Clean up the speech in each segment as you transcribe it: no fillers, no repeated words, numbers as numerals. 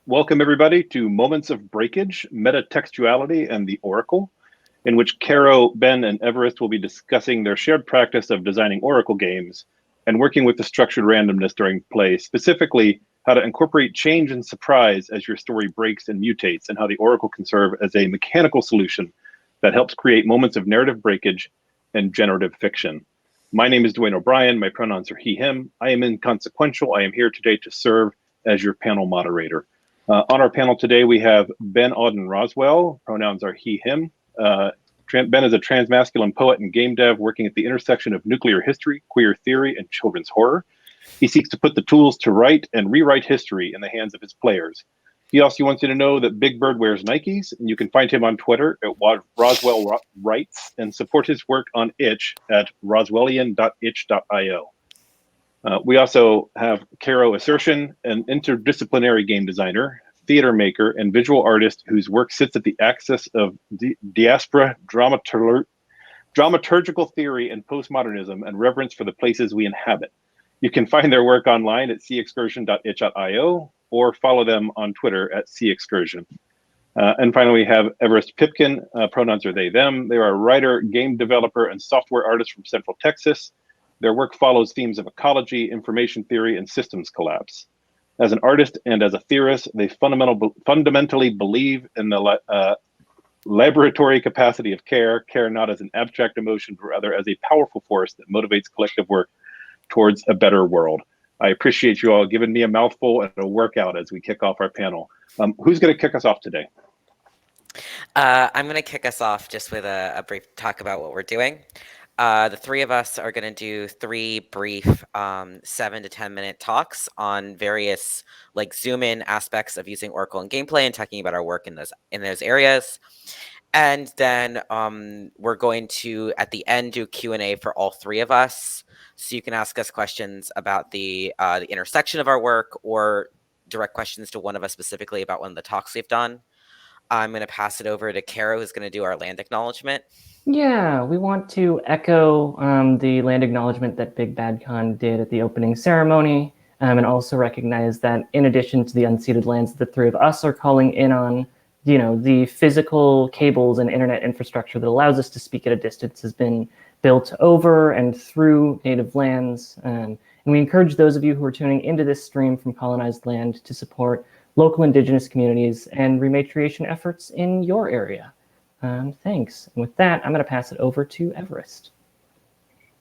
Welcome everybody to Moments of Breakage, Metatextuality, and the Oracle, in which Caro, Ben, and Everest will be discussing their shared practice of designing Oracle games and working with the structured randomness during play, specifically how to incorporate change and surprise as your story breaks and mutates, and how the Oracle can serve as a mechanical solution that helps create moments of narrative breakage and generative fiction. My name is Dwayne O'Brien. My pronouns are he, him. I am inconsequential. I am here today to serve as your panel moderator. On our panel today, we have Ben Auden Roswell. Pronouns are he, him. Ben is a transmasculine poet and game dev working at the intersection of nuclear history, queer theory, and children's horror. He seeks to put the tools to write and rewrite history in the hands of his players. He also wants you to know that Big Bird wears Nikes, and you can find him on Twitter at Roswell Writes and support his work on itch at roswellian.itch.io. We also have Caro Asercion, an interdisciplinary game designer, theater maker, and visual artist whose work sits at the axis of diaspora, dramaturgical theory, and postmodernism, and reverence for the places we inhabit. You can find their work online at cexcursion.itch.io or follow them on Twitter at cexcursion. And finally, we have Everest Pipkin. Pronouns are they, them. They are a writer, game developer, and software artist from Central Texas. Their work follows themes of ecology, information theory, and systems collapse. As an artist and as a theorist, they fundamentally believe in the liberatory capacity of care not as an abstract emotion, but rather as a powerful force that motivates collective work towards a better world. I appreciate you all giving me a mouthful and a workout as we kick off our panel. Who's going to kick us off today? I'm going to kick us off just with a brief talk about what we're doing. The three of us are going to do three brief 7 to 10 minute talks on various zoom in aspects of using Oracle in gameplay and talking about our work in those areas. And then we're going to, at the end, do Q&A for all three of us. So you can ask us questions about the intersection of our work or direct questions to one of us specifically about one of the talks we've done. I'm going to pass it over to Caro, who's going to do our land acknowledgement. Yeah, we want to echo the land acknowledgement that Big Bad Con did at the opening ceremony, and also recognize that in addition to the unceded lands the three of us are calling in on, the physical cables and internet infrastructure that allows us to speak at a distance has been built over and through native lands. And we encourage those of you who are tuning into this stream from colonized land to support local indigenous communities and rematriation efforts in your area. Thanks. And with that, I'm going to pass it over to Everest.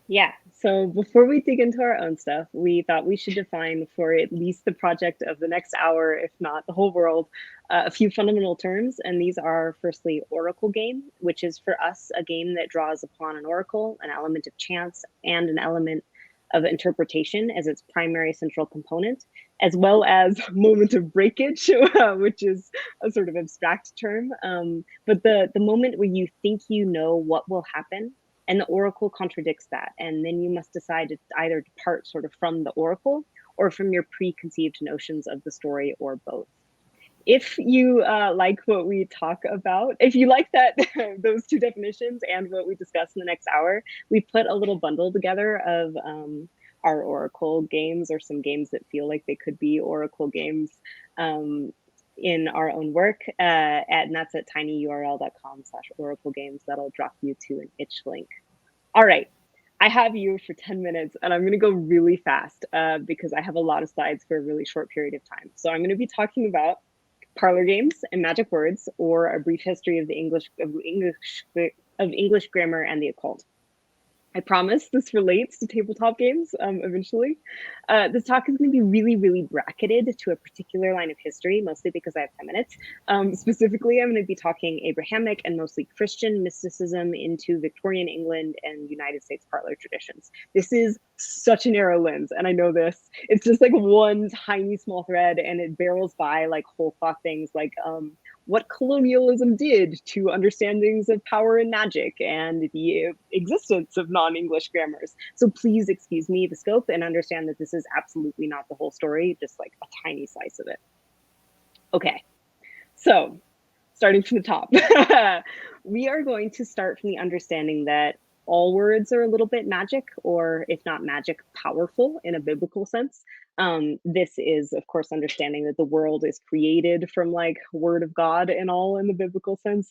Yeah, so before we dig into our own stuff, we thought we should define for at least the project of the next hour, if not the whole world, a few fundamental terms. And these are, firstly, Oracle game, which is for us a game that draws upon an oracle, an element of chance, and an element of interpretation as its primary central component, as well as moment of breakage, which is a sort of abstract term. But the moment where you think you know what will happen, and the oracle contradicts that. And then you must decide to either depart sort of from the oracle or from your preconceived notions of the story, or both. If you like what we talk about, if you like that those two definitions and what we discuss in the next hour, we put a little bundle together of our Oracle games, or some games that feel like they could be Oracle games in our own work, and that's at tinyurl.com/Oracle games. That'll drop you to an itch link. All right, I have you for 10 minutes, and I'm going to go really fast because I have a lot of slides for a really short period of time. So I'm going to be talking about parlor games and magic words, or a brief history of the English grammar and the occult. I promise this relates to tabletop games eventually. This talk is going to be really, really bracketed to a particular line of history, mostly because I have 10 minutes. Specifically, I'm going to be talking Abrahamic and mostly Christian mysticism into Victorian England and United States parlor traditions. This is such a narrow lens, and I know this. It's just like one tiny small thread, and it barrels by like whole cloth things like what colonialism did to understandings of power and magic and the existence of non-English grammars. So please excuse me the scope and understand that this is absolutely not the whole story, just like a tiny slice of it. Okay, so starting from the top, we are going to start from the understanding that all words are a little bit magic, or if not magic, powerful in a biblical sense. This is, of course, understanding that the world is created from like word of God and all in the biblical sense,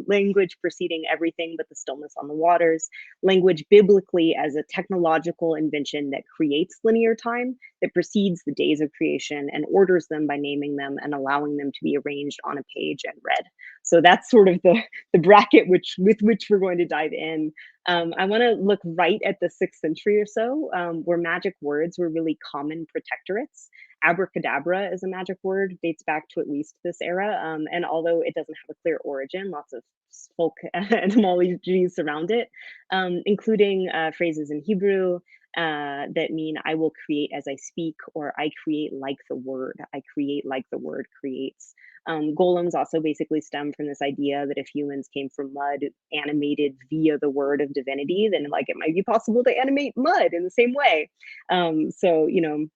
language preceding everything but the stillness on the waters, language biblically as a technological invention that creates linear time, that precedes the days of creation and orders them by naming them and allowing them to be arranged on a page and read. So that's sort of the bracket with which we're going to dive in. I want to look right at the 6th century or so, where magic words were really common protectorates. Abracadabra is a magic word, dates back to at least this era. And although it doesn't have a clear origin, lots of folk etymologies surround it, including phrases in Hebrew that mean I will create as I speak, or I create like the word. I create like the word creates. Golems also basically stem from this idea that if humans came from mud, animated via the word of divinity, then like it might be possible to animate mud in the same way. So, you know,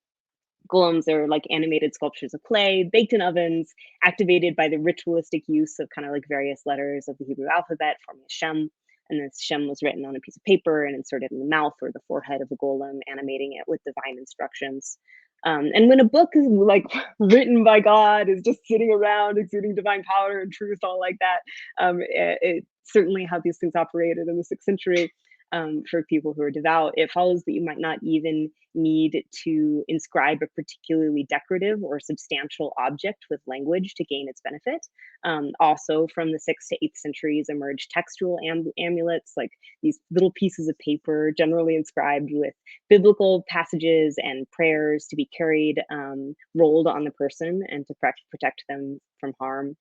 golems are like animated sculptures of clay, baked in ovens, activated by the ritualistic use of kind of like various letters of the Hebrew alphabet, forming a shem. And this shem was written on a piece of paper and inserted in the mouth or the forehead of a golem, animating it with divine instructions. And when a book is like written by God, is just sitting around exuding divine power and truth, all like that, it certainly how these things operated in the 6th century. For people who are devout, it follows that you might not even need to inscribe a particularly decorative or substantial object with language to gain its benefit. Also, from the 6th to 8th centuries emerged textual amulets, like these little pieces of paper, generally inscribed with biblical passages and prayers to be carried, rolled on the person and to protect them from harm.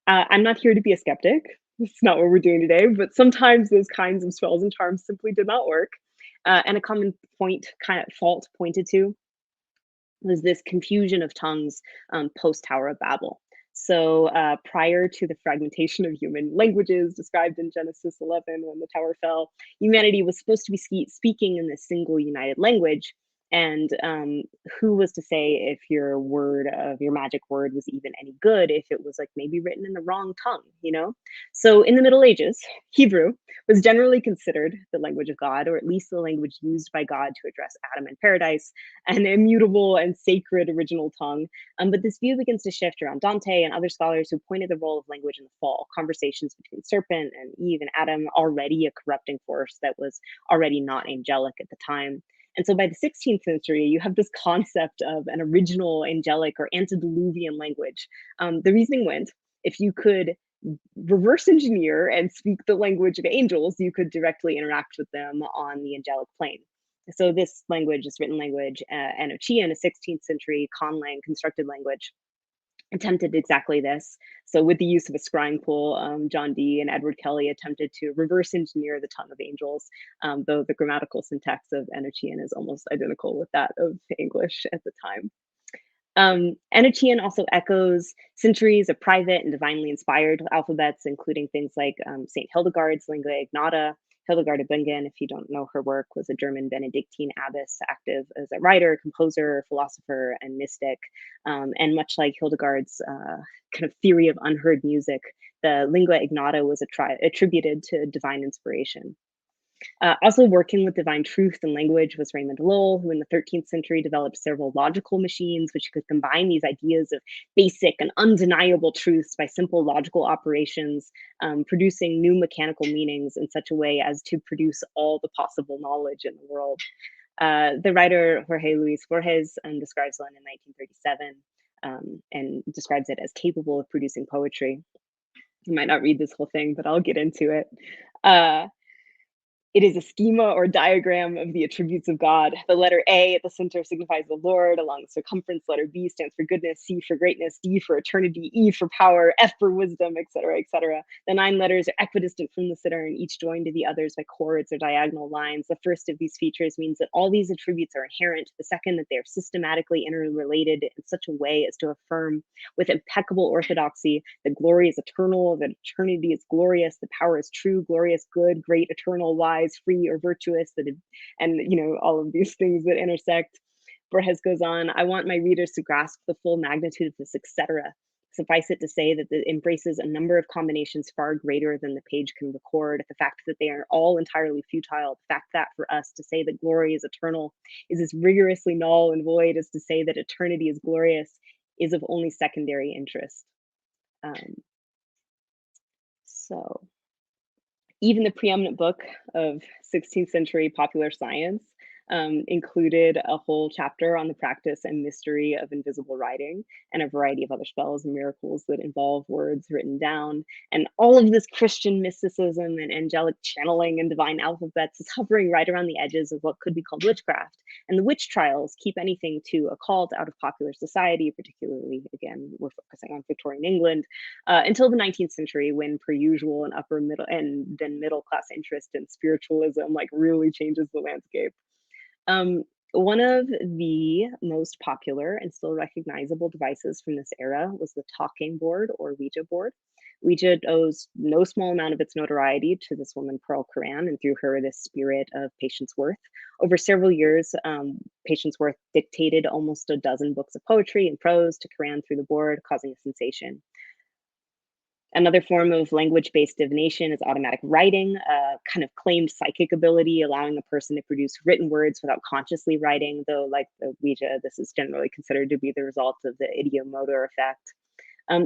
I'm not here to be a skeptic. It's not what we're doing today, but sometimes those kinds of spells and charms simply did not work. And a common fault pointed to was this confusion of tongues post Tower of Babel. So prior to the fragmentation of human languages described in Genesis 11 when the tower fell, humanity was supposed to be speaking in this single united language. And who was to say if your magic word was even any good if it was like maybe written in the wrong tongue, you know? So in the Middle Ages, Hebrew was generally considered the language of God, or at least the language used by God to address Adam in paradise, an immutable and sacred original tongue. But this view begins to shift around Dante and other scholars who pointed the role of language in the fall, conversations between serpent and Eve and Adam, already a corrupting force that was already not angelic at the time. And so by the 16th century, you have this concept of an original angelic or antediluvian language. The reasoning went, if you could reverse engineer and speak the language of angels, you could directly interact with them on the angelic plane. So this language, this written language, Enochian, a 16th century conlang constructed language, attempted exactly this. So with the use of a scrying pool, John Dee and Edward Kelly attempted to reverse engineer the tongue of angels, though the grammatical syntax of Enochian is almost identical with that of English at the time. Enochian also echoes centuries of private and divinely inspired alphabets, including things like St. Hildegard's lingua ignota. Hildegard of Bingen, if you don't know her work, was a German Benedictine abbess, active as a writer, composer, philosopher, and mystic. And much like Hildegard's kind of theory of unheard music, the lingua ignota was attributed to divine inspiration. Also working with divine truth and language was Raymond Lull, who in the 13th century developed several logical machines which could combine these ideas of basic and undeniable truths by simple logical operations, producing new mechanical meanings in such a way as to produce all the possible knowledge in the world. The writer Jorge Luis Borges describes one in 1937 and describes it as capable of producing poetry. You might not read this whole thing, but I'll get into it. It is a schema or diagram of the attributes of God. The letter A at the center signifies the Lord. Along the circumference, letter B stands for goodness, C for greatness, D for eternity, E for power, F for wisdom, etc., etc. The 9 letters are equidistant from the center and each joined to the others by chords or diagonal lines. The first of these features means that all these attributes are inherent. The second, that they are systematically interrelated in such a way as to affirm with impeccable orthodoxy that glory is eternal, that eternity is glorious, the power is true, glorious, good, great, eternal, wise, free, or virtuous, and all of these things that intersect. Borges goes on, I want my readers to grasp the full magnitude of this etc. Suffice it to say that it embraces a number of combinations far greater than the page can record. The fact that they are all entirely futile, the fact that for us to say that glory is eternal is as rigorously null and void as to say that eternity is glorious, is of only secondary interest. So even the preeminent book of 16th century popular science included a whole chapter on the practice and mystery of invisible writing and a variety of other spells and miracles that involve words written down. And all of this Christian mysticism and angelic channeling and divine alphabets is hovering right around the edges of what could be called witchcraft. And the witch trials keep anything to occult out of popular society, particularly, again, we're focusing on Victorian England, until the 19th century, when per usual an upper middle and then middle class interest in spiritualism like really changes the landscape. One of the most popular and still recognizable devices from this era was the talking board or Ouija board. Ouija owes no small amount of its notoriety to this woman, Pearl Curran, and through her, this spirit of Patience Worth. Over several years, Patience Worth dictated almost a dozen books of poetry and prose to Curran through the board, causing a sensation. Another form of language-based divination is automatic writing, a kind of claimed psychic ability, allowing a person to produce written words without consciously writing, though like the Ouija, this is generally considered to be the result of the ideomotor effect.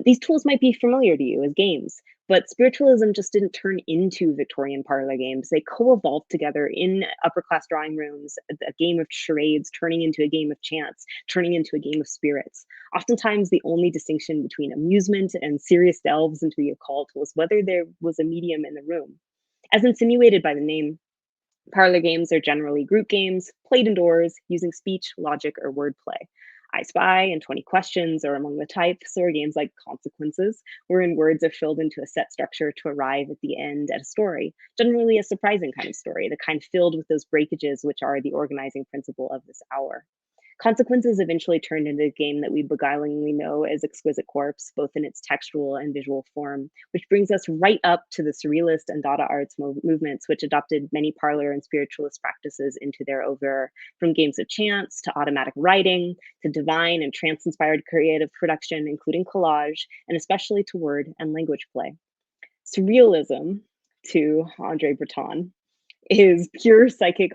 These tools might be familiar to you as games, but spiritualism just didn't turn into Victorian parlor games. They co-evolved together in upper-class drawing rooms, a game of charades turning into a game of chance, turning into a game of spirits. Oftentimes, the only distinction between amusement and serious delves into the occult was whether there was a medium in the room. As insinuated by the name, parlor games are generally group games, played indoors, using speech, logic, or wordplay. I Spy and 20 Questions are among the types, or games like Consequences, wherein words are filled into a set structure to arrive at the end at a story, generally a surprising kind of story, the kind filled with those breakages which are the organizing principle of this hour. Consequences eventually turned into a game that we beguilingly know as Exquisite Corpse, both in its textual and visual form, which brings us right up to the Surrealist and Dada arts movements, which adopted many parlor and spiritualist practices into their oeuvre, from games of chance to automatic writing, to divine and trance-inspired creative production, including collage, and especially to word and language play. Surrealism, to Andre Breton, is pure psychic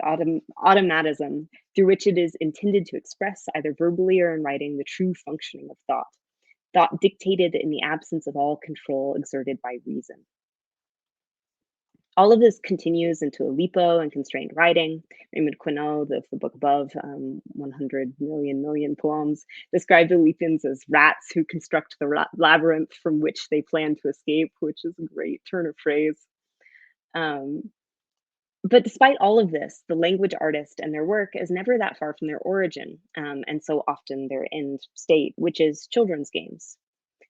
automatism through which it is intended to express, either verbally or in writing, the true functioning of thought dictated in the absence of all control exerted by reason. All of this continues into Aleppo and constrained writing. Raymond Queneau, the book above, 100 million poems, described Aleppians as rats who construct the labyrinth from which they plan to escape, which is a great turn of phrase. But despite all of this, the language artist and their work is never that far from their origin, and so often their end state, which is children's games.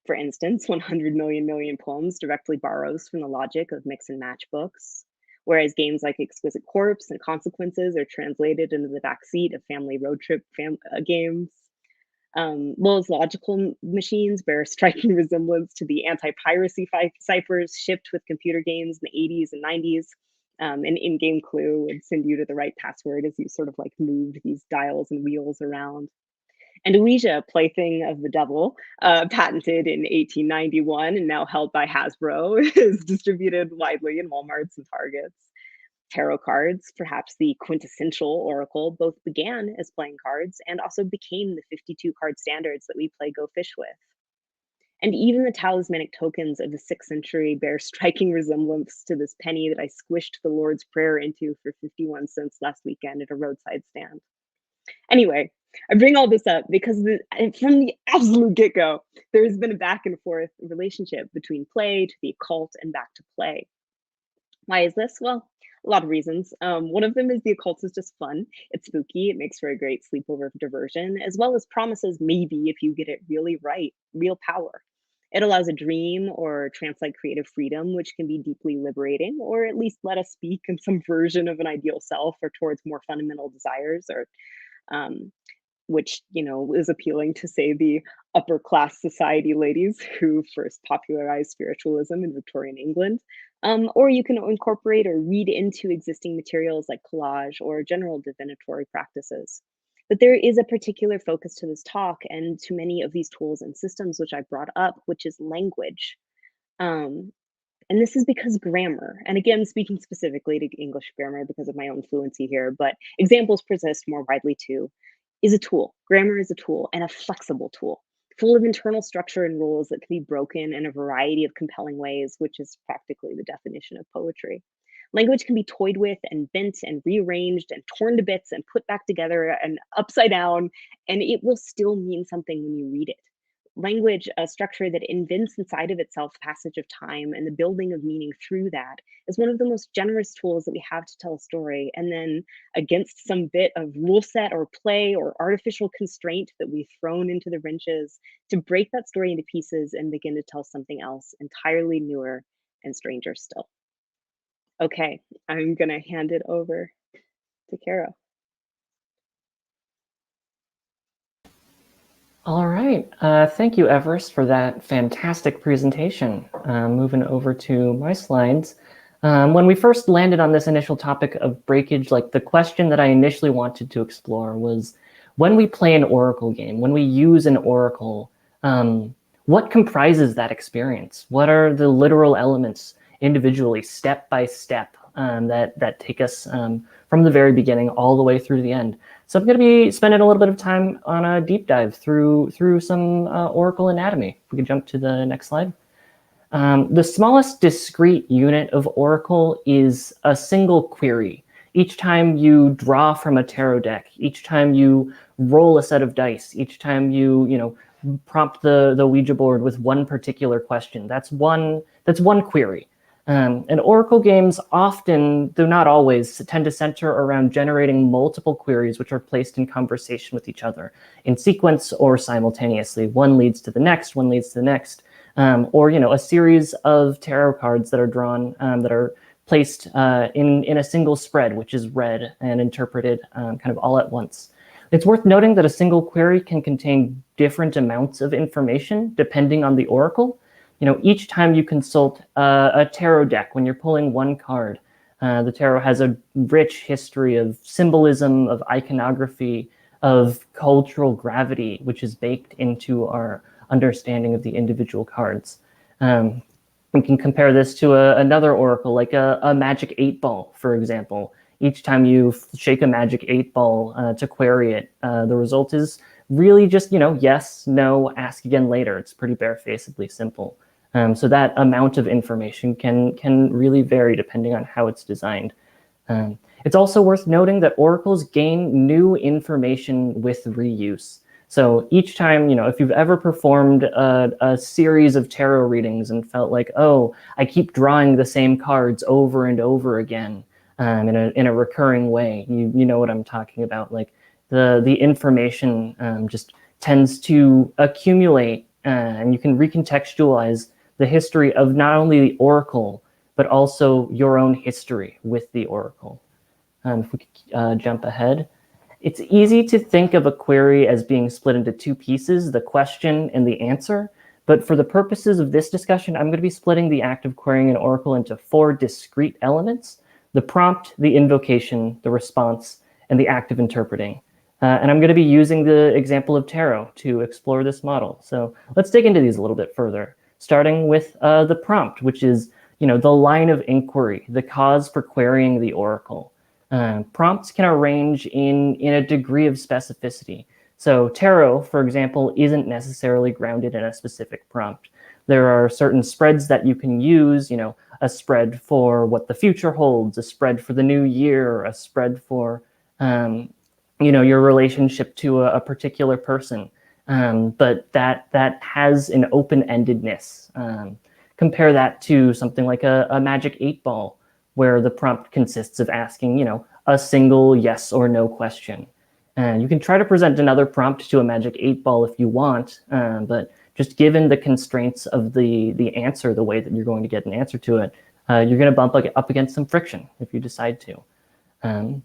For instance, 100 million poems directly borrows from the logic of mix and match books, whereas games like Exquisite Corpse and Consequences are translated into the backseat of family road trip games. Lowell's logical machines bear a striking resemblance to the anti-piracy ciphers shipped with computer games in the 80s and 90s. An in-game clue would send you to the right password as you sort of like moved these dials and wheels around. And Ouija, plaything of the devil, patented in 1891 and now held by Hasbro, is distributed widely in Walmarts and Targets. Tarot cards, perhaps the quintessential oracle, both began as playing cards and also became the 52 card standards that we play Go Fish with. And even the talismanic tokens of the 6th century bear striking resemblance to this penny that I squished the Lord's Prayer into for 51 cents last weekend at a roadside stand. Anyway, I bring all this up because from the absolute get-go, there has been a back and forth relationship between play to the occult and back to play. Why is this? Well, a lot of reasons. One of them is the occult is just fun. It's spooky. It makes for a great sleepover diversion, as well as promises, maybe if you get it really right, real power. It allows a dream or trance-like creative freedom, which can be deeply liberating, or at least let us speak in some version of an ideal self or towards more fundamental desires, or which, you know, is appealing to, say, the upper class society ladies who first popularized spiritualism in Victorian England. Or you can incorporate or read into existing materials like collage or general divinatory practices. But there is a particular focus to this talk and to many of these tools and systems which I brought up, which is language. And this is because grammar, and again, speaking specifically to English grammar because of my own fluency here, but examples persist more widely too, is a tool. Grammar is a tool, and a flexible tool, full of internal structure and rules that can be broken in a variety of compelling ways, which is practically the definition of poetry. Language can be toyed with and bent and rearranged and torn to bits and put back together and upside down, and it will still mean something when you read it. Language, a structure that invents inside of itself passage of time and the building of meaning through that, is one of the most generous tools that we have to tell a story. And then against some bit of rule set or play or artificial constraint that we've thrown into the wrenches, to break that story into pieces and begin to tell something else entirely newer and stranger still. Okay, I'm gonna hand it over to Caro. All right. Thank you, Everest, for that fantastic presentation. Moving over to my slides. When we first landed on this initial topic of breakage, like the question that I initially wanted to explore was, when we play an Oracle game, when we use an Oracle, what comprises that experience? What are the literal elements individually, step by step, that take us from the very beginning all the way through to the end? So I'm going to be spending a little bit of time on a deep dive through some Oracle anatomy. If we can jump to the next slide. The smallest discrete unit of Oracle is a single query. Each time you draw from a tarot deck, each time you roll a set of dice, each time you prompt the Ouija board with one particular question, that's one query. And Oracle games often, though not always, tend to center around generating multiple queries which are placed in conversation with each other in sequence or simultaneously. One leads to the next, one leads to the next, or a series of tarot cards that are drawn that are placed in a single spread, which is read and interpreted kind of all at once. It's worth noting that a single query can contain different amounts of information depending on the Oracle. Each time you consult a tarot deck, when you're pulling one card, the tarot has a rich history of symbolism, of iconography, of cultural gravity, which is baked into our understanding of the individual cards. We can compare this to another oracle, like a magic 8-ball, for example. Each time you shake a magic 8-ball to query it, the result is really just, yes, no, ask again later. It's pretty barefacedly simple. So that amount of information can really vary depending on how it's designed. It's also worth noting that oracles gain new information with reuse. So each time, if you've ever performed a series of tarot readings and felt like, oh, I keep drawing the same cards over and over again in a recurring way, you know what I'm talking about. Like the information just tends to accumulate, and you can recontextualize the history of not only the oracle, but also your own history with the oracle. If we could jump ahead. It's easy to think of a query as being split into two pieces, the question and the answer. But for the purposes of this discussion, I'm going to be splitting the act of querying an oracle into 4 discrete elements: the prompt, the invocation, the response, and the act of interpreting. And I'm going to be using the example of tarot to explore this model. So let's dig into these a little bit further, starting with the prompt, which is the line of inquiry, the cause for querying the oracle. Prompts can arrange in a degree of specificity. So tarot, for example, isn't necessarily grounded in a specific prompt. There are certain spreads that you can use, a spread for what the future holds, a spread for the new year, a spread for, your relationship to a particular person. But that has an open-endedness. Compare that to something like a magic 8-ball, where the prompt consists of asking, a single yes or no question. And you can try to present another prompt to a magic 8-ball if you want, but just given the constraints of the answer, the way that you're going to get an answer to it, you're going to bump up against some friction if you decide to.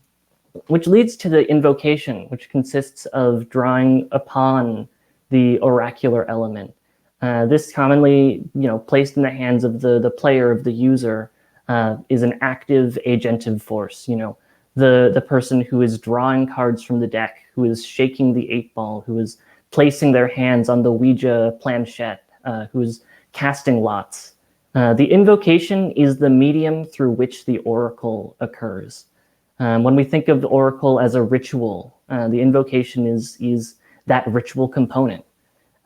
Which leads to the invocation, which consists of drawing upon the oracular element. This commonly, placed in the hands of the player, of the user, is an active agentive force. The person who is drawing cards from the deck, who is shaking the 8-ball, who is placing their hands on the Ouija planchette, who is casting lots. The invocation is the medium through which the oracle occurs. When we think of the oracle as a ritual, the invocation is that ritual component.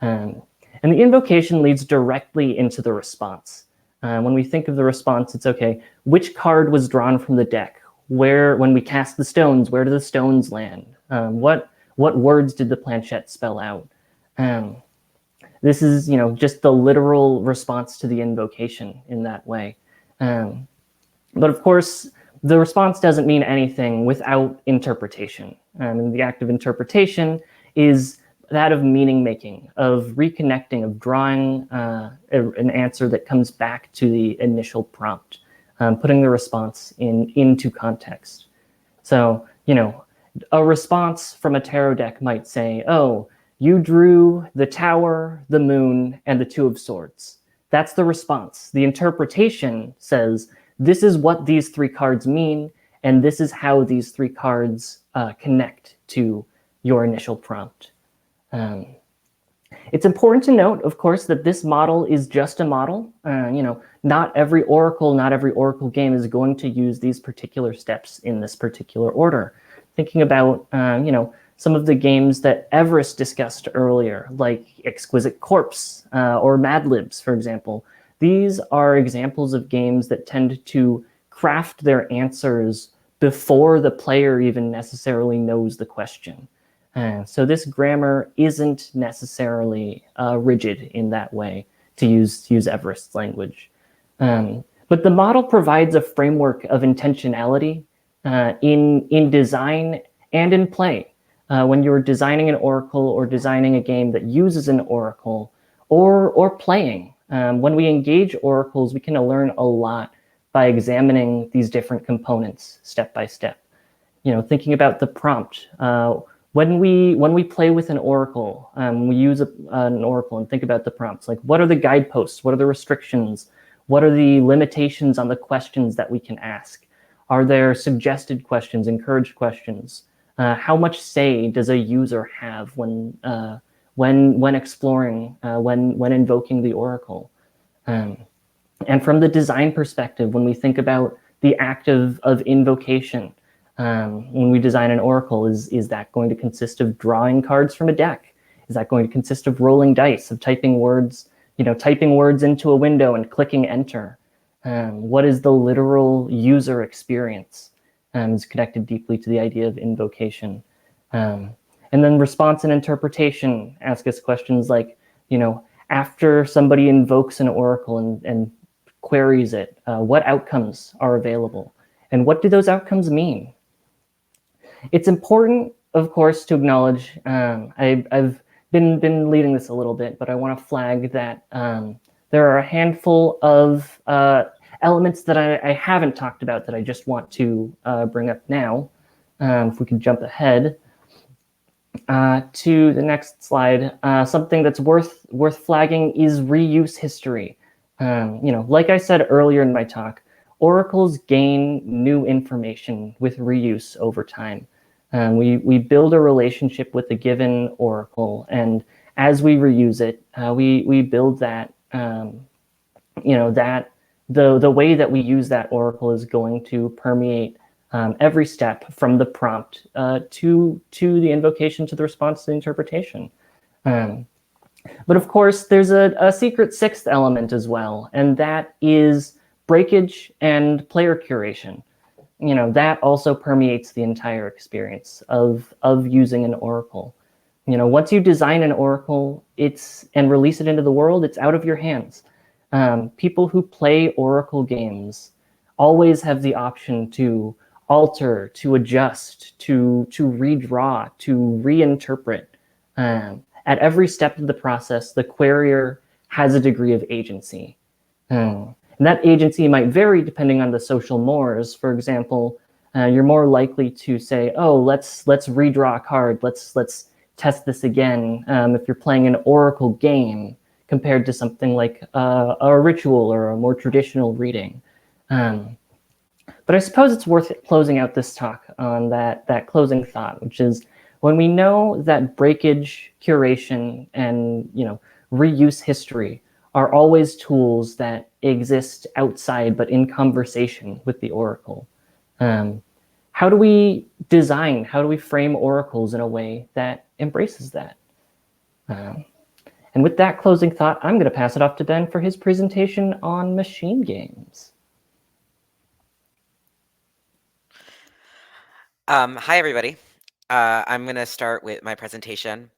And the invocation leads directly into the response. When we think of the response, it's okay, which card was drawn from the deck? When we cast the stones, where do the stones land? What words did the planchette spell out? This is, just the literal response to the invocation in that way. But of course, the response doesn't mean anything without interpretation. And the act of interpretation is that of meaning making, of reconnecting, of drawing an answer that comes back to the initial prompt, putting the response into context. So, a response from a tarot deck might say, oh, you drew the Tower, the Moon, and the Two of Swords. That's the response. The interpretation says, this is what these 3 cards mean, and this is how these 3 cards connect to your initial prompt. It's important to note, of course, that this model is just a model. Not every oracle game is going to use these particular steps in this particular order. Thinking about, some of the games that Everest discussed earlier, like Exquisite Corpse or Mad Libs, for example. These are examples of games that tend to craft their answers before the player even necessarily knows the question. So this grammar isn't necessarily rigid in that way, to use Everest's language. But the model provides a framework of intentionality in design and in play. When you're designing an oracle or designing a game that uses an oracle, or playing. When we engage oracles, we can learn a lot by examining these different components step by step. Thinking about the prompt. When we play with an oracle, we use an oracle and think about the prompts. Like, what are the guideposts? What are the restrictions? What are the limitations on the questions that we can ask? Are there suggested questions, encouraged questions? How much say does a user have when exploring, when invoking the oracle? And from the design perspective, when we think about the act of invocation, when we design an oracle, is that going to consist of drawing cards from a deck? Is that going to consist of rolling dice, of typing words into a window and clicking enter? What is the literal user experience? Is connected deeply to the idea of invocation. And then response and interpretation ask us questions like, after somebody invokes an oracle and queries it, what outcomes are available? And what do those outcomes mean? It's important, of course, to acknowledge, I've been leading this a little bit, but I want to flag that there are a handful of elements that I haven't talked about that I just want to bring up now. If we could jump ahead to the next slide, something that's worth flagging is reuse history. Like I said earlier in my talk, oracles gain new information with reuse over time. We build a relationship with a given oracle, and as we reuse it, we build that, the way that we use that oracle is going to permeate every step from the prompt to the invocation, to the response, to the interpretation. But of course, there's a secret 6th element as well, and that is breakage and player curation. That also permeates the entire experience of using an oracle. Once you design an oracle and release it into the world, it's out of your hands. People who play oracle games always have the option to alter, to adjust, to redraw, to reinterpret. At every step of the process, the querier has a degree of agency. And that agency might vary depending on the social mores. For example, you're more likely to say, oh, let's redraw a card, let's test this again, if you're playing an oracle game compared to something like a ritual or a more traditional reading. But I suppose it's worth closing out this talk on that closing thought, which is When we know that breakage, curation, and reuse history are always tools that exist outside but in conversation with the oracle, how do we frame oracles in a way that embraces that? And with that closing thought, I'm going to pass it off to Ben for his presentation on machine games. Hi, everybody. I'm going to start with my presentation.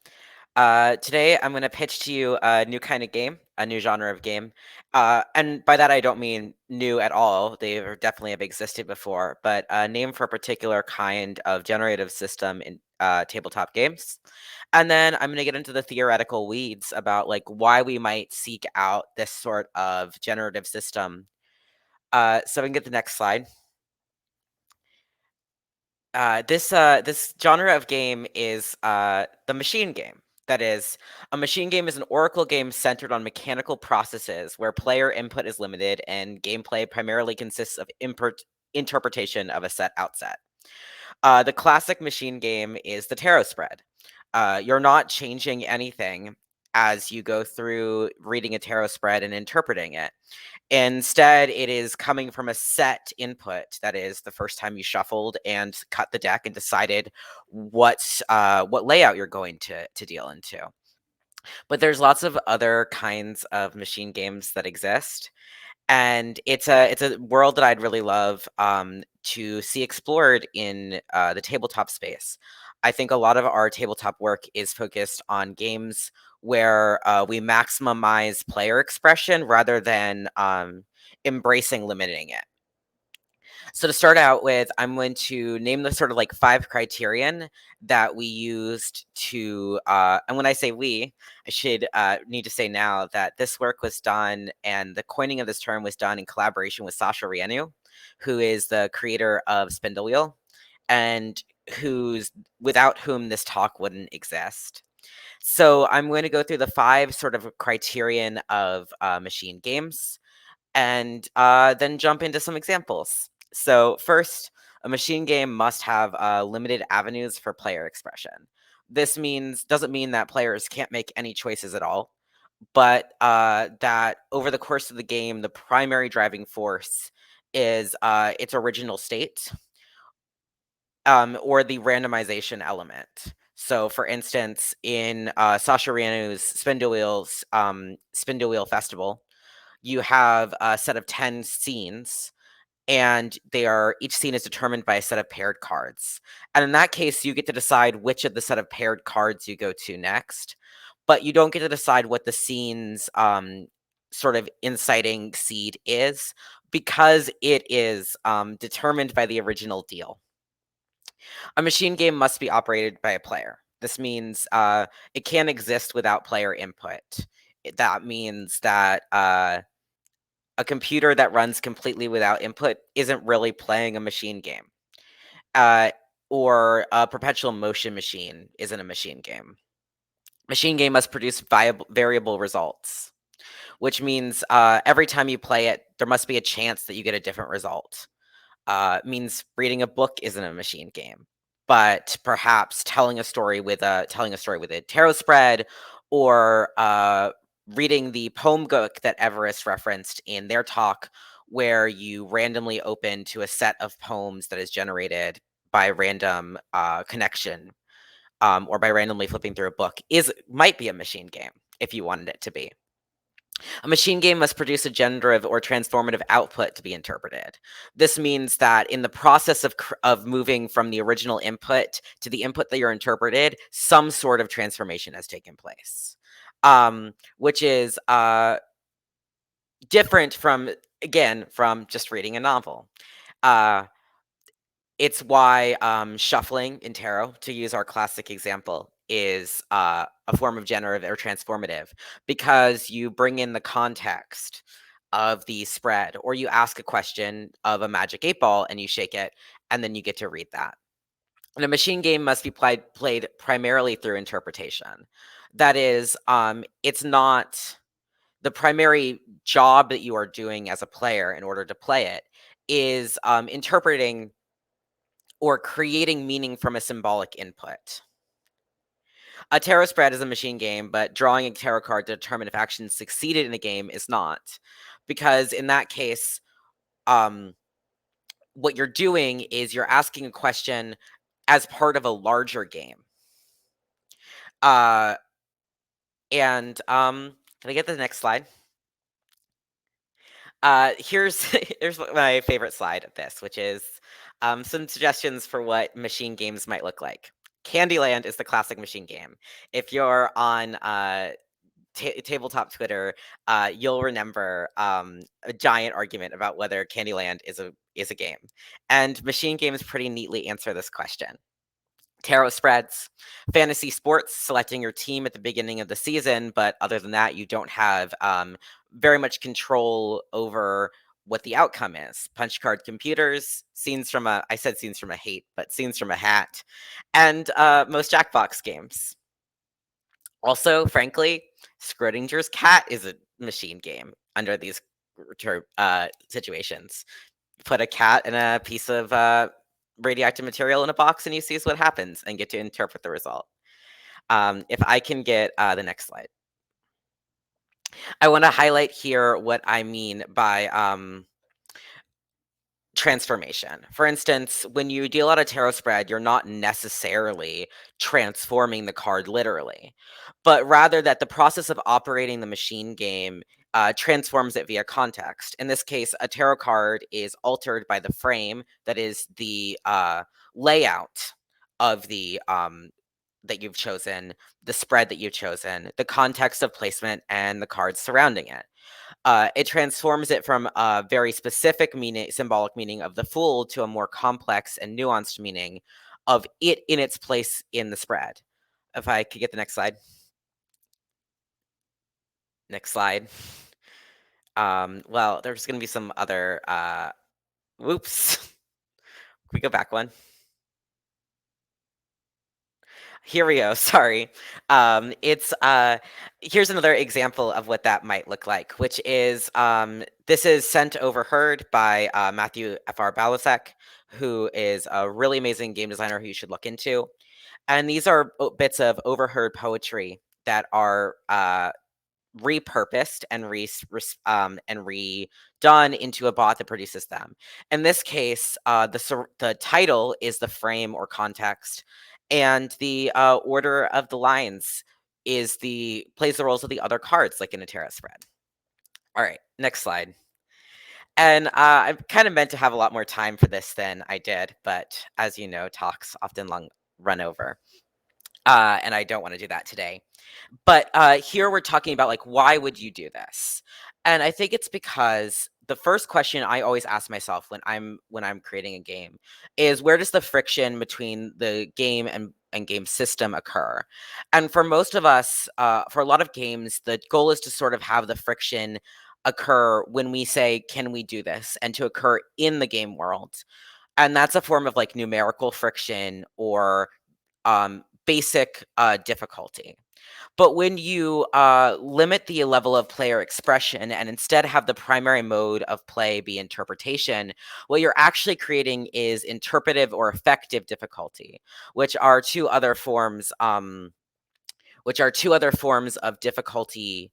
Today, I'm going to pitch to you a new kind of game, a new genre of game. And by that, I don't mean new at all. They definitely have existed before, but a name for a particular kind of generative system in tabletop games. And then I'm going to get into the theoretical weeds about like why we might seek out this sort of generative system. So we can get the next slide. This genre of game is the machine game. That is, a machine game is an oracle game centered on mechanical processes where player input is limited and gameplay primarily consists of interpretation of a set outset. The classic machine game is the tarot spread. You're not changing anything as you go through reading a tarot spread and interpreting it. Instead, it is coming from a set input. That is the first time you shuffled and cut the deck and decided what layout you're going to deal into. But there's lots of other kinds of machine games that exist, and it's a world that I'd really love to see explored in the tabletop space. I think a lot of our tabletop work is focused on games where we maximize player expression rather than embracing limiting it. So to start out with, I'm going to name the sort of like 5 criterion that we used to, and when I say we, I should need to say now that this work was done and the coining of this term was done in collaboration with Sasha Rienu, who is the creator of Spindle Wheel, and without whom this talk wouldn't exist. So I'm going to go through the 5 sort of criterion of machine games and then jump into some examples. So first, a machine game must have limited avenues for player expression. This doesn't mean that players can't make any choices at all, but that over the course of the game, the primary driving force is its original state or the randomization element. So, for instance, in Sasha Rianu's Spindle Wheel Festival, you have a set of 10 scenes, and each scene is determined by a set of paired cards. And in that case, you get to decide which of the set of paired cards you go to next, but you don't get to decide what the scene's sort of inciting seed is, because it is determined by the original deal. A machine game must be operated by a player. This means it can't exist without player input. That means that a computer that runs completely without input isn't really playing a machine game. Or a perpetual motion machine isn't a machine game. Machine game must produce variable results, which means every time you play it, there must be a chance that you get a different result. It means reading a book isn't a machine game, but perhaps telling a story with a tarot spread, or reading the poem book that Everest referenced in their talk, where you randomly open to a set of poems that is generated by random connection, or by randomly flipping through a book, might be a machine game if you wanted it to be. A machine game must produce a generative or transformative output to be interpreted. This means that in the process of moving from the original input to the input that you're interpreted, some sort of transformation has taken place, which is different from just reading a novel. It's why shuffling in tarot, to use our classic example, is a form of generative or transformative, because you bring in the context of the spread, or you ask a question of a magic 8-ball and you shake it, and then you get to read that. And a machine game must be played primarily through interpretation. That is, it's not the primary job that you are doing as a player in order to play it is interpreting or creating meaning from a symbolic input. A tarot spread is a machine game, but drawing a tarot card to determine if actions succeeded in a game is not. Because in that case, what you're doing is you're asking a question as part of a larger game. Can I get the next slide? Here's here's my favorite slide of this, which is some suggestions for what machine games might look like. Candyland is the classic machine game. If you're on tabletop Twitter, you'll remember a giant argument about whether Candyland is a game, and machine games pretty neatly answer this question. Tarot spreads, fantasy sports, selecting your team at the beginning of the season, but other than that, you don't have very much control over what the outcome is. Punch card computers, scenes from a hate, but scenes from a hat, and most Jackbox games. Also, frankly, Schrodinger's cat is a machine game under these situations. You put a cat in a piece of radioactive material in a box and you see what happens and get to interpret the result. If I can get the next slide. I want to highlight here what I mean by transformation. For instance, when you deal out a tarot spread, you're not necessarily transforming the card literally, but rather that the process of operating the machine game transforms it via context. In this case, a tarot card is altered by the frame, that is the layout of the that you've chosen, the spread that you've chosen, the context of placement, and the cards surrounding it. It transforms it from a very specific symbolic meaning of the Fool to a more complex and nuanced meaning of it in its place in the spread. If I could get the next slide. Next slide. Well, there's going to be some other. Whoops. Can we go back one? Here we go. Sorry. Here's another example of what that might look like, which is this is Sent Overheard by Matthew F.R. Balasek, who is a really amazing game designer who you should look into. And these are bits of overheard poetry that are repurposed and redone into a bot that produces them. In this case, the title is the frame or context, and the order of the lines plays the roles of the other cards, like in a tarot spread. All right, next slide. And I kind of meant to have a lot more time for this than I did, but as you know, talks often run over. And I don't want to do that today. But here we're talking about, like, why would you do this? And I think it's because the first question I always ask myself when I'm creating a game is, where does the friction between the game and game system occur? And for most of us, for a lot of games, the goal is to sort of have the friction occur when we say, can we do this? And to occur in the game world. And that's a form of like numerical friction or basic difficulty. But when you limit the level of player expression and instead have the primary mode of play be interpretation, what you're actually creating is interpretive or effective difficulty, which are two other forms of difficulty.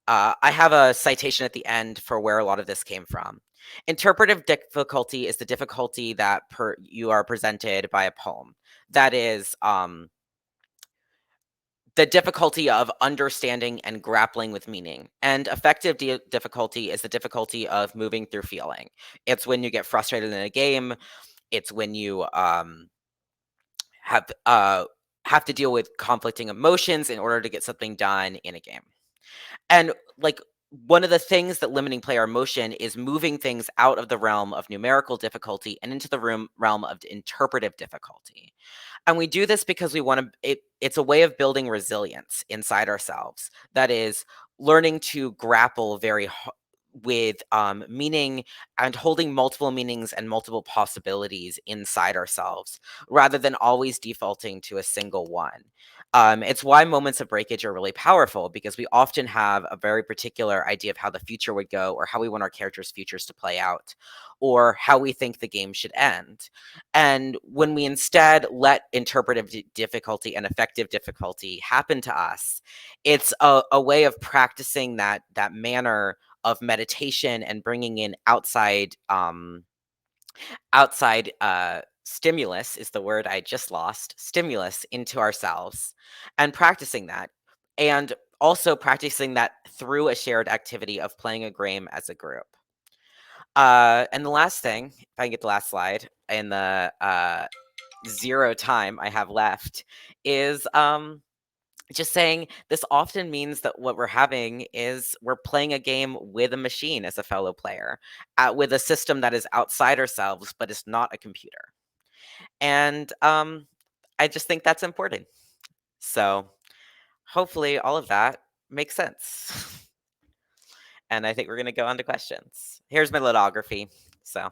I have a citation at the end for where a lot of this came from. Interpretive difficulty is the difficulty that you are presented by a poem. That is the difficulty of understanding and grappling with meaning. And effective difficulty is the difficulty of moving through feeling. It's when you get frustrated in a game. It's when you have to deal with conflicting emotions in order to get something done in a game. And like, one of the things that limiting player emotion is moving things out of the realm of numerical difficulty and into the realm of interpretive difficulty. And we do this because we want to, it's a way of building resilience inside ourselves. That is, learning to grapple with meaning and holding multiple meanings and multiple possibilities inside ourselves, rather than always defaulting to a single one. It's why moments of breakage are really powerful, because we often have a very particular idea of how the future would go, or how we want our characters' futures to play out, or how we think the game should end. And when we instead let interpretive difficulty and effective difficulty happen to us, it's a way of practicing that manner of meditation and bringing in outside stimulus is the word I just lost, stimulus into ourselves, and practicing that. And also practicing that through a shared activity of playing a game as a group. And the last thing, if I can get the last slide in the 0 time I have left, is just saying this often means that what we're having is we're playing a game with a machine as a fellow player, with a system that is outside ourselves, but is not a computer. And I just think that's important. So hopefully all of that makes sense. And I think we're going to go on to questions. Here's my ludography. So.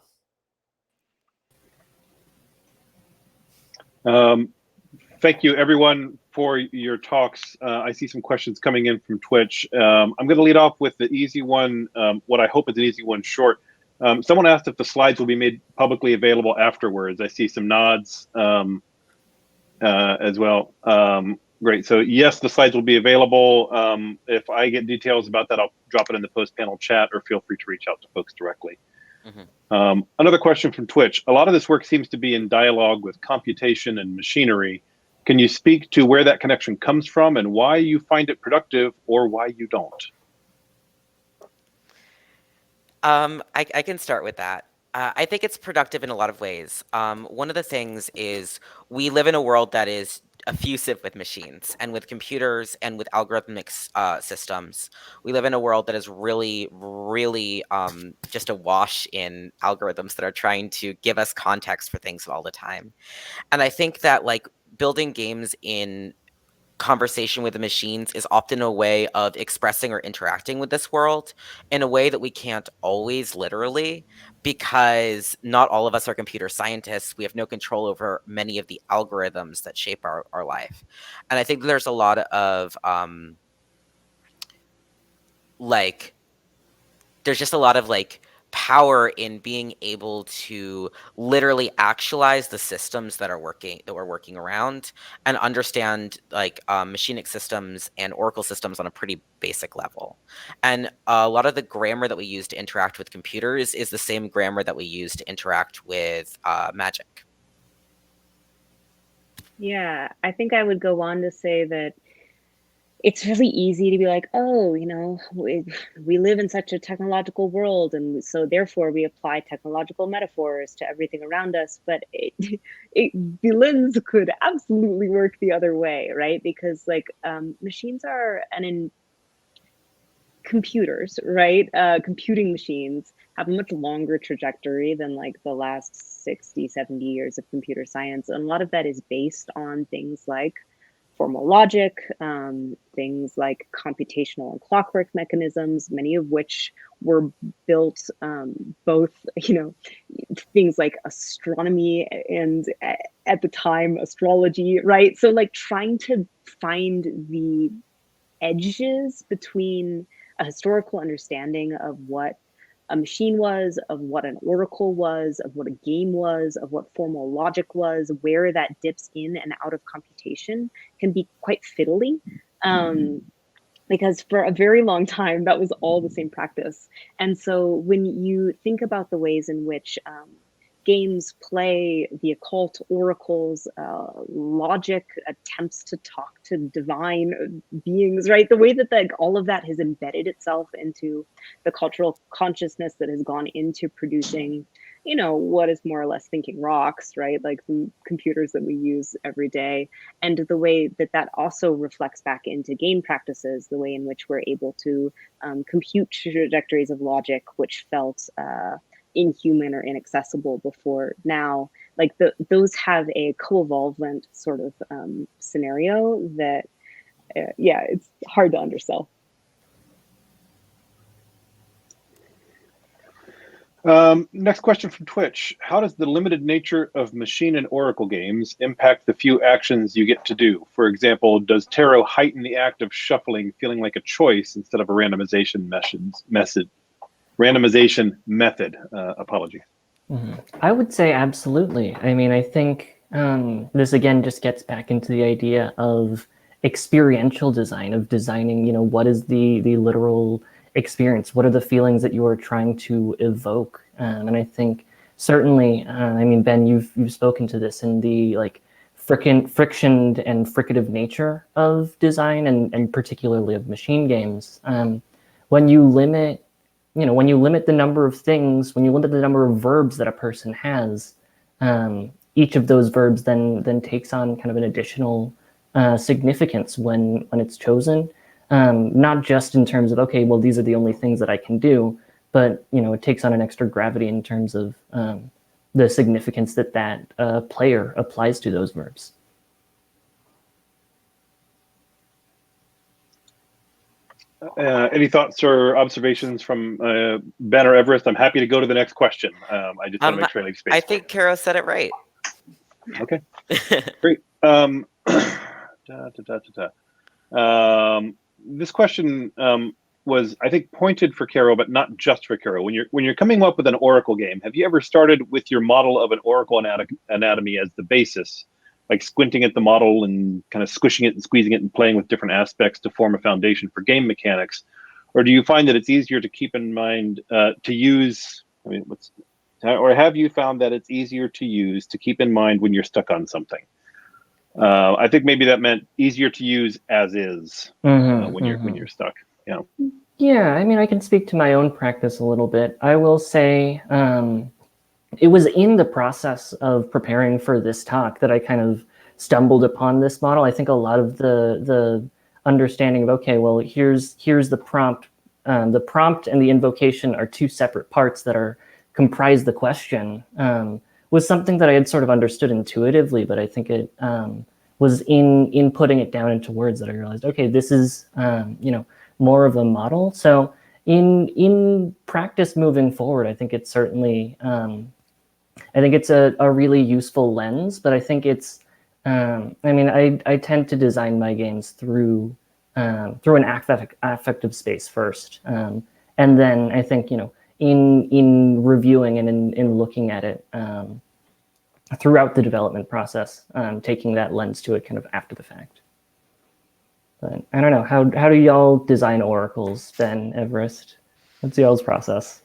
Thank you, everyone, for your talks. I see some questions coming in from Twitch. I'm going to lead off with the easy one, what I hope is an easy one, short. Someone asked if the slides will be made publicly available afterwards. I see some nods as well. Great. So yes, the slides will be available. If I get details about that, I'll drop it in the post-panel chat, or feel free to reach out to folks directly. Another question from Twitch. A lot of this work seems to be in dialogue with computation and machinery. Can you speak to where that connection comes from and why you find it productive or why you don't? I can start with that. I think it's productive in a lot of ways. One of the things is we live in a world that is effusive with machines and with computers and with algorithmic systems. We live in a world that is really, really just awash in algorithms that are trying to give us context for things all the time. And I think that like building games in conversation with the machines is often a way of expressing or interacting with this world in a way that we can't always literally, because not all of us are computer scientists. We have no control over many of the algorithms that shape our life. And I think there's a lot of there's just a lot of power in being able to literally actualize the systems that we're working around, and understand machinic systems and Oracle systems on a pretty basic level. And a lot of the grammar that we use to interact with computers is the same grammar that we use to interact with magic. Yeah, I think I would go on to say that it's really easy to be like, oh, you know, we live in such a technological world, and so therefore we apply technological metaphors to everything around us. But the lens could absolutely work the other way, right? Because machines are computers, right? Computing machines have a much longer trajectory than like the last 60, 70 years of computer science. And a lot of that is based on things like formal logic, things like computational and clockwork mechanisms, many of which were built both, you know, things like astronomy and at the time astrology, right? So like trying to find the edges between a historical understanding of what a machine was, of what an oracle was, of what a game was, of what formal logic was, where that dips in and out of computation can be quite fiddly. Because for a very long time, that was all the same practice. And so when you think about the ways in which games play the occult, oracles, logic, attempts to talk to divine beings, right? The way that all of that has embedded itself into the cultural consciousness that has gone into producing, you know, what is more or less thinking rocks, right? Like the computers that we use every day. And the way that that also reflects back into game practices, the way in which we're able to compute trajectories of logic, which felt inhuman or inaccessible before now, those have a co-evolvent sort of scenario that yeah, it's hard to undersell. Next question from Twitch. How does the limited nature of machine and oracle games impact the few actions you get to do? For example, does tarot heighten the act of shuffling, feeling like a choice instead of a randomization method? Apology. I would say absolutely. I mean, I think this again just gets back into the idea of experiential design, of designing, what is the literal experience? What are the feelings that you are trying to evoke? And I think certainly, I mean, Ben, you've spoken to this in the frictioned and fricative nature of design, and particularly of machine games. When you limit the number of things, when you limit the number of verbs that a person has, each of those verbs then takes on kind of an additional significance when it's chosen. Not just in terms of, okay, well, these are the only things that I can do, but it takes on an extra gravity in terms of the significance that player applies to those verbs. Any thoughts or observations from Ben or Everest? I'm happy to go to the next question. I just want to make sure I leave space. I think Caro said it right. Okay, great. This question was, I think, pointed for Caro, but not just for Caro. When you're coming up with an oracle game, have you ever started with your model of an oracle anatomy as the basis, like squinting at the model and kind of squishing it and squeezing it and playing with different aspects to form a foundation for game mechanics? Or do you find that it's easier to keep in mind or have you found that it's easier to use to keep in mind when you're stuck on something? I think maybe that meant easier to use as is when you're stuck. Yeah. Yeah, I mean, I can speak to my own practice a little bit. I will say it was in the process of preparing for this talk that I kind of stumbled upon this model. I think a lot of the understanding of, okay, well, here's the prompt. The prompt and the invocation are two separate parts that comprise the question. Was something that I had sort of understood intuitively, but I think it was in putting it down into words that I realized, okay, this is more of a model. So in practice moving forward, I think it's certainly a really useful lens. But I think it's I tend to design my games through an affective space first, and then I think in reviewing and in looking at it throughout the development process, taking that lens to it kind of after the fact. But I don't know, how do y'all design oracles, Ben, Everest? What's y'all's process?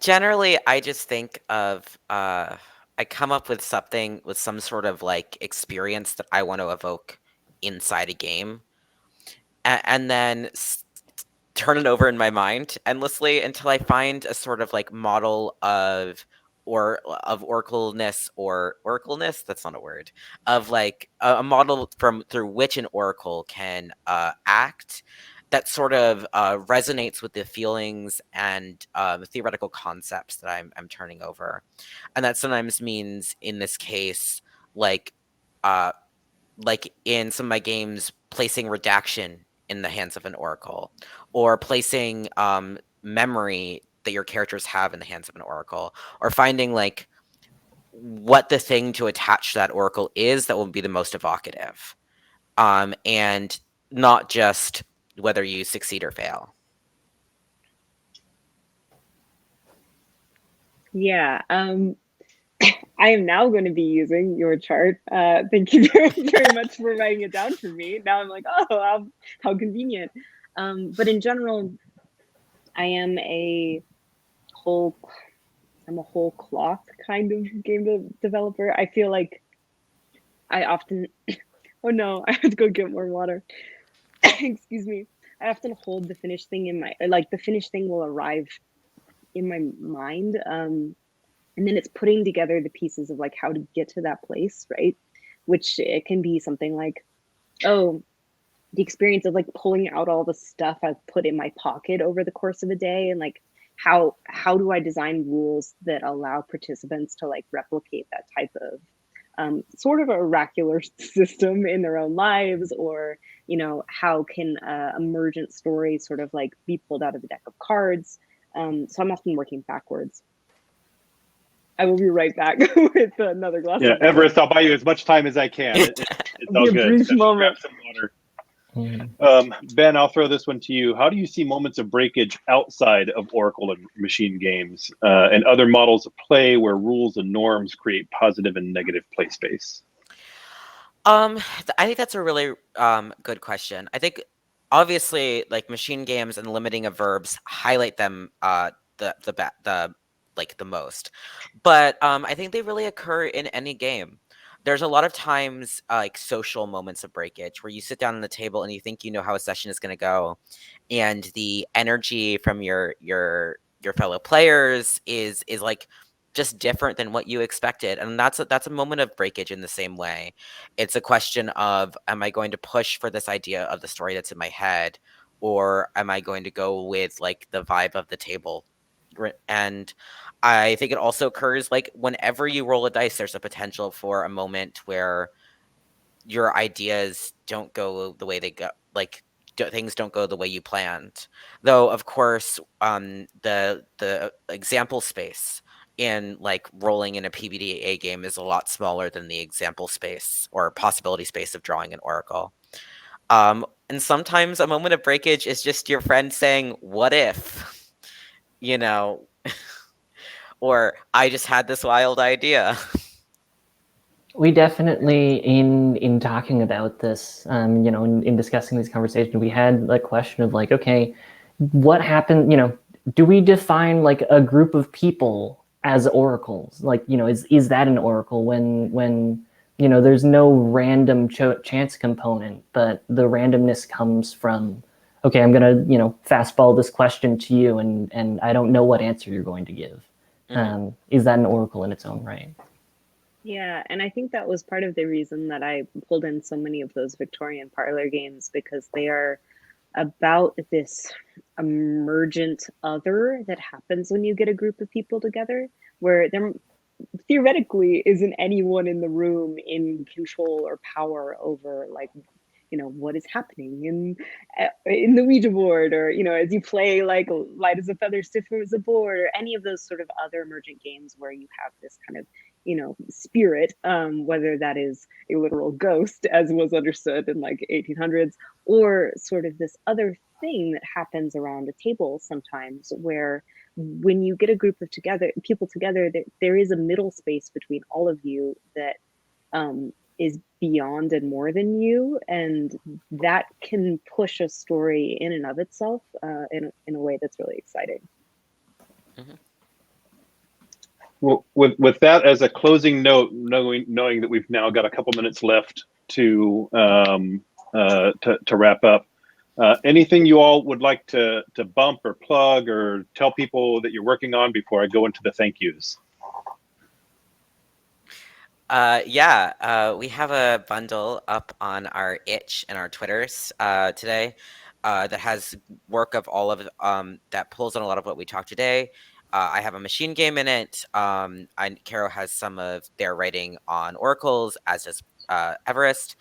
Generally, I just think of I come up with something with some sort of like experience that I want to evoke inside a game, and then turn it over in my mind endlessly until I find a sort of like model of oracleness. That's not a word. Of like a model through which an oracle can act that sort of resonates with the feelings and theoretical concepts that I'm turning over. And that sometimes means, in this case, like in some of my games, placing redaction in the hands of an oracle, or placing memory that your characters have in the hands of an oracle, or finding like what the thing to attach to that oracle is that will be the most evocative, and not just whether you succeed or fail. Yeah. I am now going to be using your chart. Thank you very much for writing it down for me. Now I'm like, oh, how convenient. But in general, I am a whole cloth kind of game developer. I feel like I often, oh no, I have to go get more water. Excuse me. I often hold the finished thing the finished thing will arrive in my mind. And then it's putting together the pieces of like how to get to that place, right? Which it can be something like, oh, the experience of like pulling out all the stuff I've put in my pocket over the course of a day, and like how do I design rules that allow participants to like replicate that type of sort of a oracular system in their own lives, or how can emergent stories sort of like be pulled out of the deck of cards. So I'm often working backwards. I will be right back with another glass of water. Everest, I'll buy you as much time as I can. It's all good. Brief moment. Grab some water. Ben, I'll throw this one to you. How do you see moments of breakage outside of Oracle and machine games and other models of play where rules and norms create positive and negative play space? I think that's a really good question. I think obviously like machine games and limiting of verbs highlight them the most, but I think they really occur in any game. There's a lot of times like social moments of breakage where you sit down on the table and you think you know how a session is going to go, and the energy from your fellow players is like just different than what you expected, and that's a moment of breakage in the same way. It's a question of, am I going to push for this idea of the story that's in my head, or am I going to go with like the vibe of the table? And I think it also occurs like whenever you roll a dice, there's a potential for a moment where your ideas don't go the way they go, like things don't go the way you planned. Though, of course, the example space in like rolling in a PBTA game is a lot smaller than the example space or possibility space of drawing an oracle. And sometimes a moment of breakage is just your friend saying, "What if?" Or "I just had this wild idea." We definitely, in talking about this, in discussing these conversations, we had a question of like, okay, what happened? Do we define like a group of people as oracles? Like, is that an oracle when there's no random chance component, but the randomness comes from, okay, I'm gonna fastball this question to you, and I don't know what answer you're going to give. Mm-hmm. Is that an oracle in its own right? Yeah, and I think that was part of the reason that I pulled in so many of those Victorian parlor games, because they are about this emergent other that happens when you get a group of people together, where there theoretically isn't anyone in the room in control or power over like what is happening in the Ouija board, or as you play like light as a feather, stiffer as a board, or any of those sort of other emergent games where you have this kind of spirit, whether that is a literal ghost as was understood in like 1800s, or sort of this other thing that happens around a table sometimes, where when you get a group of people together, there is a middle space between all of you that is beyond and more than you, and that can push a story in and of itself in a way that's really exciting. Mm-hmm. Well, with that as a closing note, knowing that we've now got a couple minutes left to wrap up, anything you all would like to bump or plug or tell people that you're working on before I go into the thank yous? We have a bundle up on our itch and our Twitters today that has work of all of that pulls on a lot of what we talked today. I have a machine game in it. Caro has some of their writing on oracles, as does Everest.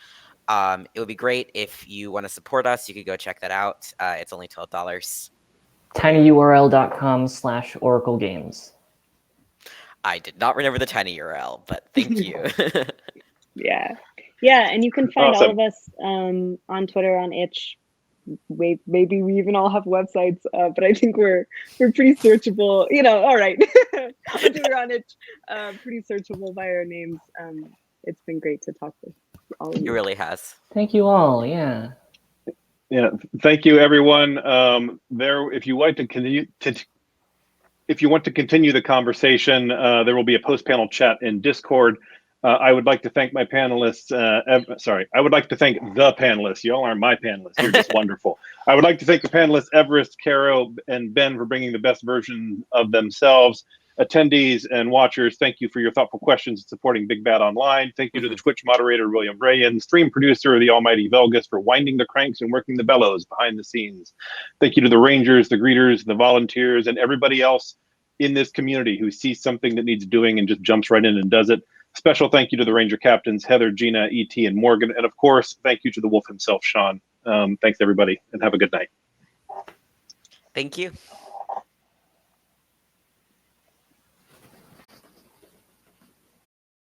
It would be great if you want to support us. You could go check that out. It's only $12. tinyurl.com/Oracle Games. I did not remember the tiny URL, but thank you. Yeah, and you can find all of us on Twitter, on itch. Maybe we even all have websites, but I think we're pretty searchable. All right. On Twitter, on itch, pretty searchable by our names. It's been great to talk with all of you. It really has. Thank you all. Yeah. Yeah. Thank you, everyone. If you want to continue the conversation, there will be a post-panel chat in Discord. I would like to thank my panelists. I would like to thank the panelists. Y'all aren't my panelists. You're just wonderful. I would like to thank the panelists, Everest, Caro, and Ben, for bringing the best version of themselves. Attendees and watchers, thank you for your thoughtful questions and supporting Big Bad Online. Thank you to the Twitch moderator, William Brayan, stream producer, the almighty Velgus, for winding the cranks and working the bellows behind the scenes. Thank you to the rangers, the greeters, the volunteers, and everybody else in this community who sees something that needs doing and just jumps right in and does it. Special thank you to the Ranger captains, Heather, Gina, E.T., and Morgan. And of course, thank you to the wolf himself, Sean. Thanks, everybody, and have a good night. Thank you.